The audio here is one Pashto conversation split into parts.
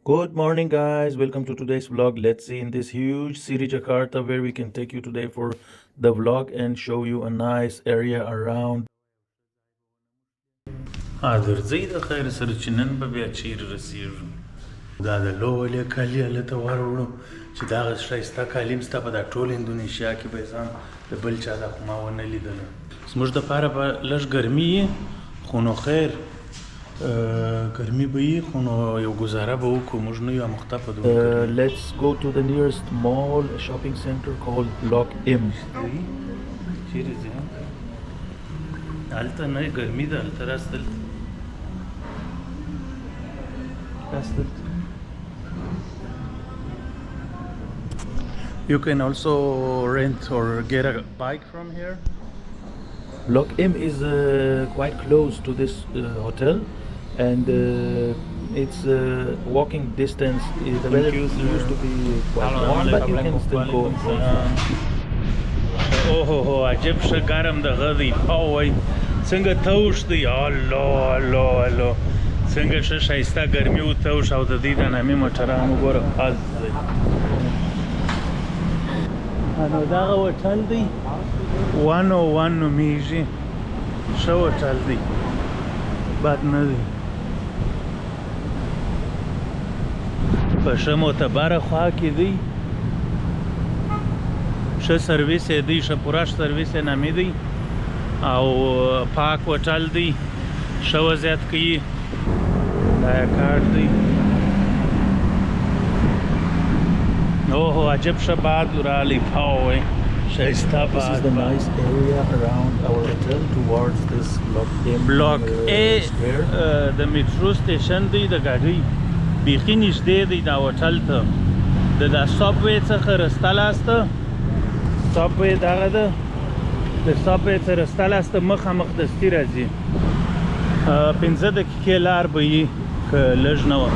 Good morning, guys. Welcome to today's vlog. Let's see in this huge city, Jakarta, where we can take you today for the vlog and show you a nice area around. درځئ د خیر سره چې نن به بیا چیرې رسېږو دا د لولې کالي هلته وروړو چې دغه ښایسته کالي م ستا په دا ټول اندونیشیا کې به یې ځان د بل چا دا خو ما ونه لیدله زموږ دپاره به لږ ګرمي وي خو نو خیر ګرمي به وي خو نو یو ګزاره به وکړو موږ نه یو اموخته په دومره ګرمي Let's go to the nearest mall, a shopping center called Blok M. چیرې ځې هلته نه ګرمي ده هلته راست دلته You can also rent or get a bike from here. Blok M is quite close to this hotel, and it's walking distance. The weather used to be quite warm, but you can still go. Oh, عجب ښه ګرم دغه دی وای څنګه توش دی الله څنګه ښه ښایسته ګرمي وتوش او د دې د نامې موټرانو ګوره پاز دی نو دغه هوټل دی 101 نومیږي ښه هوټل دی بد نه دی په ښه معتبره خوا کې دی ښه سرویس یې دی ښه پوره سرویس یې نامې دی او پاک هوټل دی ښه وضعیت کوي دا یې کارت دی اوه عجب ښه باد راغلی وای ښایسته باد This is the nice area around our hotel towards this Blok M بلاک Square. د میټرو سټیشن دی د ګاډۍ بیخي نږدې دی دا هوټل ته د دا سابوې څخه رسته لاسته سابوې دغه ده د سابوې څخه رسته لاسته مخامخ دستي راځي 15 دقیقې لار به وي که لږ نه وه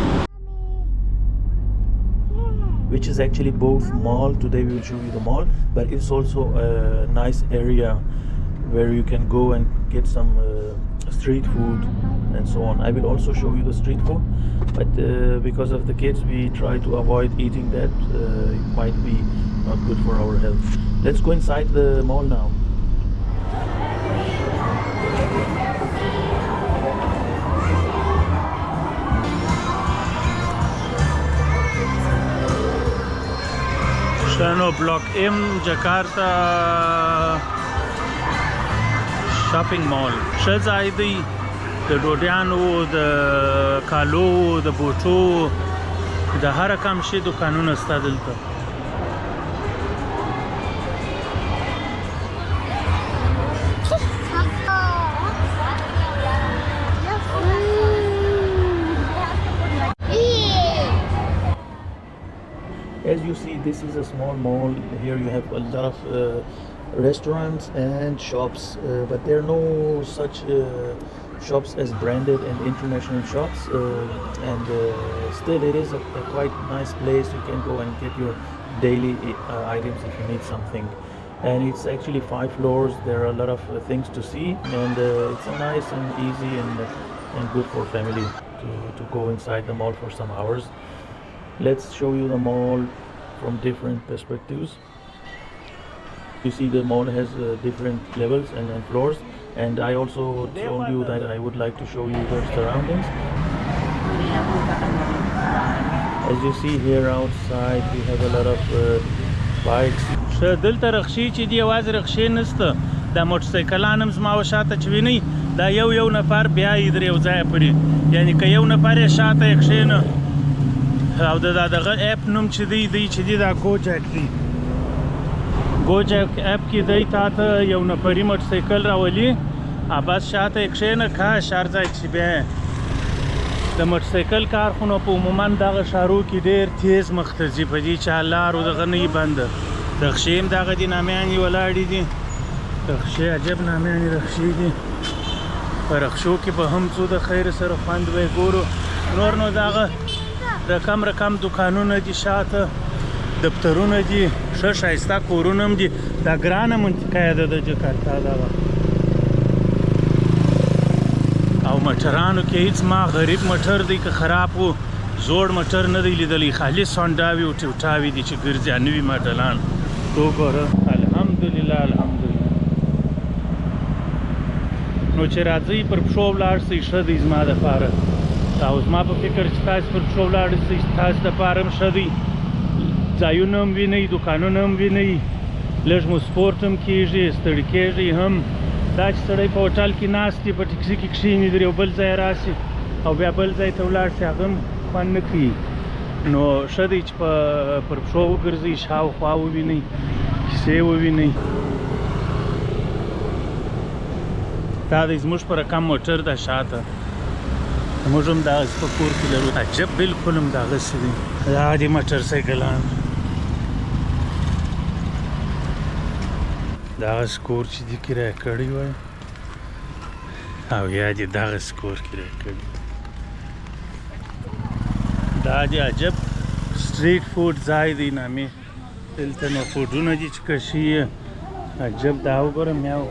Which is actually both mall. Today we will show you the mall, but it's also a nice area where you can go and get some street food and so on. I will also show you the street food, but because of the kids we try to avoid eating that. It might be not good for our health. Let's go inside the mall now. شنو بلاک ام جکارتا شاپینګ مال ښه ځای دی د ډوډیانو د کالو د بوټو د هر رقم شي دوکانونه شته دلته As you see, this is a small mall. Here you have a lot of restaurants and shops, but there are no such shops as branded and international shops. And still, it is a quite nice place. You can go and get your daily items if you need something. And it's actually 5 floors. There are a lot of things to see, and it's a nice and easy and good for family to go inside the mall for some hours. Let's show you the mall from different perspectives. You see the mall has different levels and floors, and I also told you that I would like to show you the surroundings. As you see here outside we have a lot of bikes. دلته رخصي چې دی یوازې رخصي نشته دا موټرسایکلان هم زما شاته چې وینئ دا یو نفر بیا یې در یو ځایه پرې یعنې که یو نفر یې شاته یې کښېنه او دغه اپ نوم چې دی دا ګوجک دی ګوجک اپ کې دی تا ته یو نفري موټرسایکل راولي بس شاته یې کښېنه کاش هر ځای چې بیا د موټرسایکل کار خو نو په عموما دغه ښارو کې ډېر تیز مخ ته ځي په دې چې لارو دغه نه وي بنده رخشې هم دغه دي نامیانې ولاړې دي رخشې عجب نامیانې رخشې دي په رخشو کې به هم څو د خیر سره خوند به یې ګورو نور نو دغه رقم دکانونه دي شاته دفترونه دي ښه ښایسته کورونه هم دي دا ګرانه منطقه ده د جکارتا دغه او موټرانو کې هیڅ ما غریب موټر دی که خراب و زوړ موټر نه دی لیدلی خالص هونډاوي او ټیوټاوي دي چې ګرځي نوي ماډلان تو ګوره الحمدلله الحمدلله نو چې راځئ پر پښو ولاړ شئ ښه دی زما دپاره او زما په فکر چې تاسې پر پښو ولاړ شئ تاسې دپاره هم ښه دی ځایونه هم وینئ دوکانونه هم وینئ لږ مو سپورټ هم کېږي ستړي کېږئ هم دا چې سړی په هوټل کې ناست وي په ټکسي کې کښېني در یو بل ځای راشي او بیا بل ځای ته ولاړ شي هغه هم خوند نه کوي نو ښه دی چې پر پښو وګرځئ شاوخوا ووینئ کیسې ووینئ دا دی زموږ په رقم موټر ده شاته موږ هم دغسې په کور کې لرو عجب بلکل هم دغسې دی دا دي موټر سایکلان دغسې کور چې دي کرایه کړی وای او یا دې دغسې کور کرایه کړي دا دې عجب سټریټ فوډ ځای دی نامې دلته نو فوډونه دي چې کشي عجب دا وګوره میاو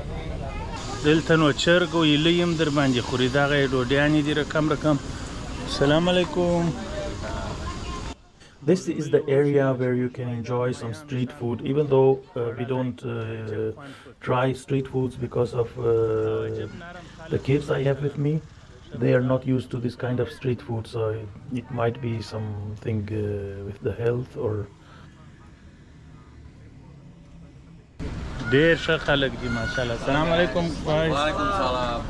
دلته نو چرګ او هیلۍ هم در باندې خوري دغه یې ډوډیانې دي رقم رقم السلام علیکم. This is the area where you can enjoy some street food, even though we don't try street foods because of the kids I have with me. They are not used to this kind of street food, so it might be something with the health or... ډېر ښه خلک دي ماشاءالله. السلام علیکم. وعلیکم السلام.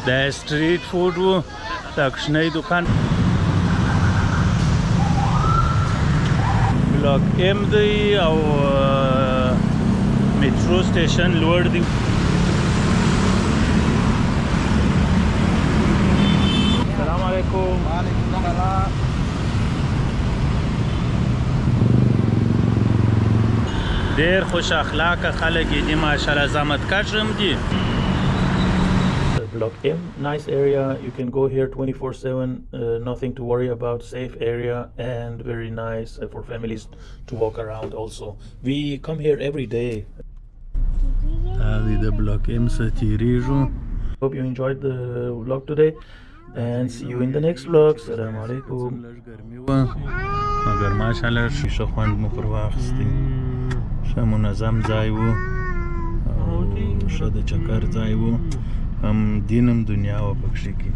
دا سټریټ فوډ و دا کوچنی دکان بلاک ام دی او میټرو سټیشن لوړ دی. السلام علیکم. وعلیکم السلام. ډېر خوش اخلاقه خلک دي ماشاءالله زحمتکش هم دي. Block M, nice area. You can go here 24/7. Nothing to worry about. Safe area and very nice for families to walk around. Also, we come here every day. The Block M تیریږو. Hope you enjoyed the vlog today, and see you in the next vlog. Assalamu alaikum. مګر ماشاءالله ښه خوند مو پر واخیستی ښه منظم ځای و او ښه د چکر ځای و هم دین هم دنیا و پکښې کې